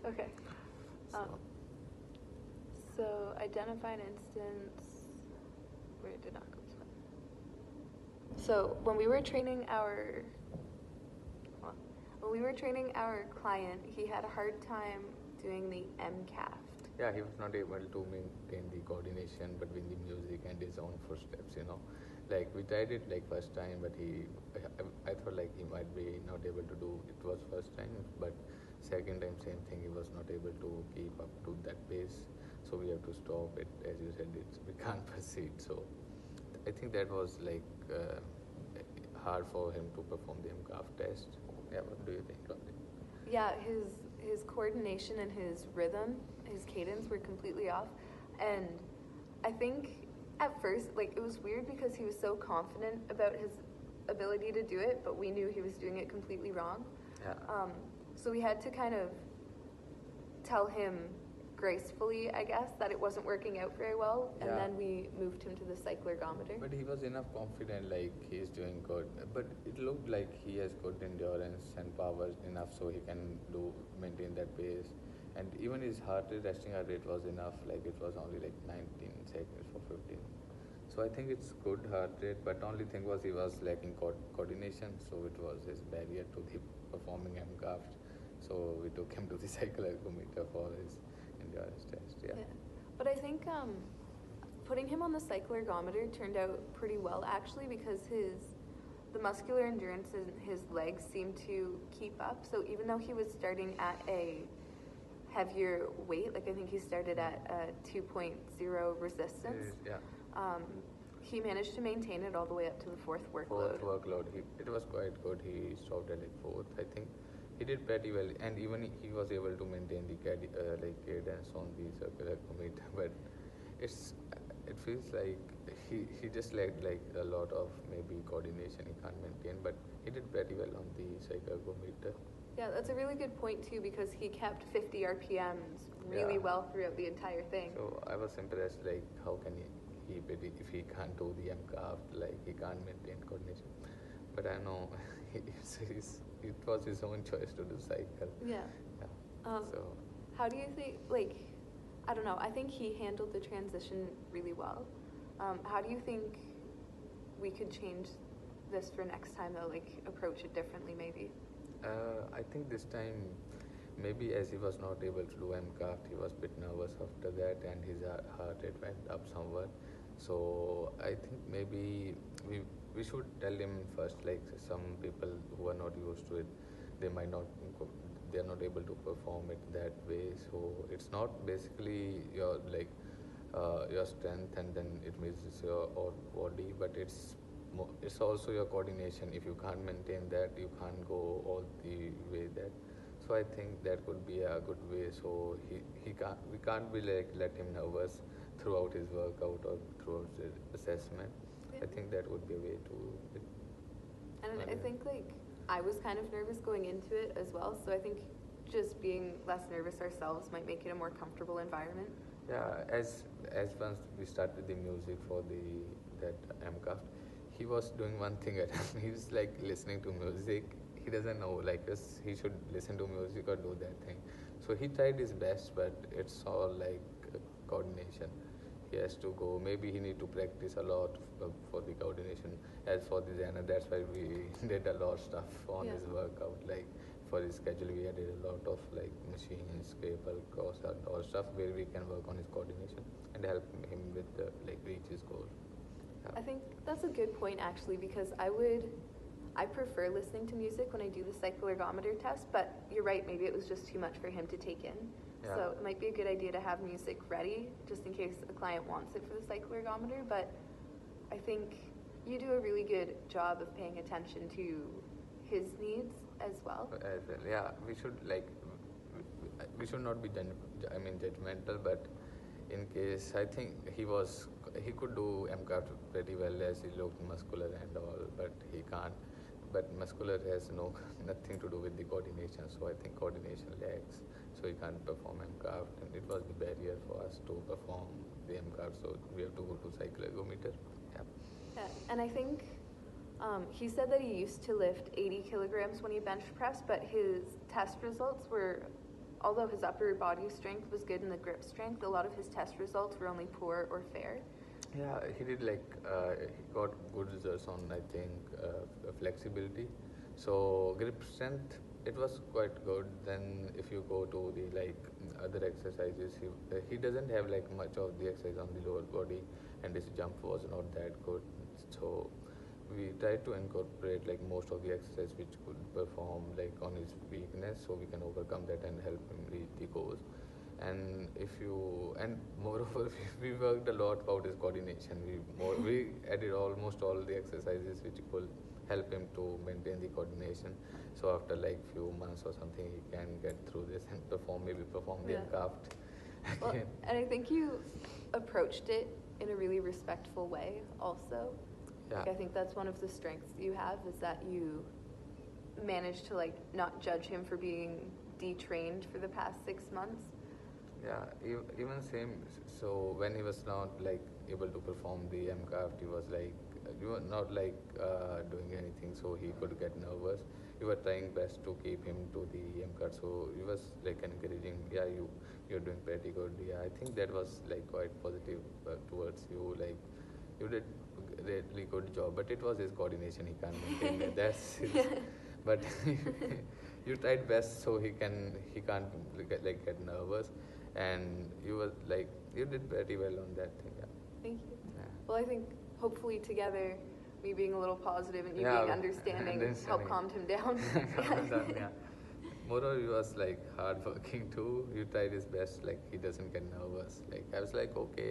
Okay. So, Um, so identify an instance where it did not go smooth. So when we were training our client, he had a hard time doing the MCAFT. yeah, he was not able to maintain the coordination between the music and his own footsteps, you know. Like we tried it like first time, but I thought like he might be not able to do it was first time, but second time same thing, he was not able to keep up to that pace. So we have to stop it, as you said, we can't proceed. So I think that was like hard for him to perform the MCAF test. Yeah, what do you think on it? Yeah, his coordination and his rhythm, his cadence were completely off. And I think at first, like, it was weird because he was so confident about his ability to do it, but we knew he was doing it completely wrong. Yeah. So we had to kind of tell him gracefully, I guess, that it wasn't working out very well, and Yeah. then we moved him to the cyclergometer. But he was enough confident, like he is doing good. But it looked like he has good endurance and power enough, so he can do maintain that pace. And even his resting heart rate was enough. Like it was only like 19 seconds for 15. So I think it's good heart rate. But only thing was he was lacking coordination, so it was his barrier to the performing MCAF. So we took him to the cyclergometer for his endurance test. Yeah. Yeah. But I think putting him on the cyclergometer turned out pretty well actually because the muscular endurance in his legs seemed to keep up. So even though he was starting at a heavier weight, like I think he started at a 2.0 resistance, Yeah. he managed to maintain it all the way up to the fourth workload. Fourth workload, it was quite good. He stopped at like fourth. I think he did pretty well, and even he was able to maintain the cadence on the circular commit. But it feels like he just lacked like a lot of maybe coordination he can't maintain. But he did pretty well on the cyclometer. Yeah, that's a really good point too because he kept 50 RPMs really Yeah. well throughout the entire thing. So I was impressed, like how can he if he can't do the MCAF, like he can't maintain coordination. But I know it was his own choice to do cycle. Yeah. Yeah. So How do you think, like, I don't know, I think he handled the transition really well. How do you think we could change this for next time though, like approach it differently maybe? I think this time, maybe as he was not able to do MCAF, he was a bit nervous after that, and his heart rate went up somewhat. So I think maybe we should tell him first, like some people who are not used to it, they might not they are not able to perform it that way. So it's not basically your strength, and then it means your body, but it's also your coordination. If you can't maintain that, you can't go all the way that. So I think that could be a good way. So we can't be like let him nervous throughout his workout or throughout his assessment. Yeah. I think that would be a way to. And I think like I was kind of nervous going into it as well, so I think just being less nervous ourselves might make it a more comfortable environment. Yeah, as once we started the music for that MCAF, he was doing one thing at a time. He was like listening to music. He doesn't know like he should listen to music or do that thing. So he tried his best, but it's all like coordination. He has to go. Maybe he need to practice a lot for the coordination. As for the Zana, that's why we did a lot of stuff on his workout. Like for his schedule, we added a lot of like machines, cable, cross, all stuff where we can work on his coordination and help him with like reach his goal. Yeah. I think that's a good point actually because I prefer listening to music when I do the cyclergometer test, but you're right, maybe it was just too much for him to take in. Yeah. So it might be a good idea to have music ready just in case a client wants it for the cyclergometer, but I think you do a really good job of paying attention to his needs as well. Yeah, we should not be judgmental, but in case I think he could do MCAF pretty well as he looked muscular and all, but he can't. But muscular has nothing to do with the coordination, so I think coordination lacks, so he can't perform MCAF, and it was the barrier for us to perform the MCAF, so we have to go to cyclergometer. Yeah, and I think he said that he used to lift 80 kilograms when he bench pressed, but his test results were although his upper body strength was good and the grip strength, a lot of his test results were only poor or fair. Yeah, he did like he got good results on I think flexibility. So grip strength it was quite good. Then if you go to the like other exercises, he doesn't have like much of the exercise on the lower body, and his jump was not that good. So we tried to incorporate like most of the exercise which could perform like on his weakness, so we can overcome that and help him reach the goals. And if you and moreover we worked a lot about his coordination. We added almost all the exercises which could help him to maintain the coordination. So after like few months or something, he can get through this and perform the Yeah. calved Well, again. and I think you approached it in a really respectful way also. Yeah. Like, I think that's one of the strengths you have, is that you managed to like not judge him for being detrained for the past 6 months. Yeah, even same. So when he was not like able to perform the MCAFT, he was like you were not like doing anything, so he could get nervous. You were trying best to keep him to the MCAT, so he was like encouraging. Yeah, you're doing pretty good. Yeah, I think that was like quite positive towards you. Like you did really good job, but it was his coordination. He can't maintain it. That's his, but you tried best so he can't get nervous, and you was like you did pretty well on that thing. Yeah. Thank you. Yeah. Well, I think hopefully together, me being a little positive and you Yeah, being understanding, helped calmed him down. Yeah. Moreover, he was like hard working too. You tried his best. Like he doesn't get nervous. Like I was like okay.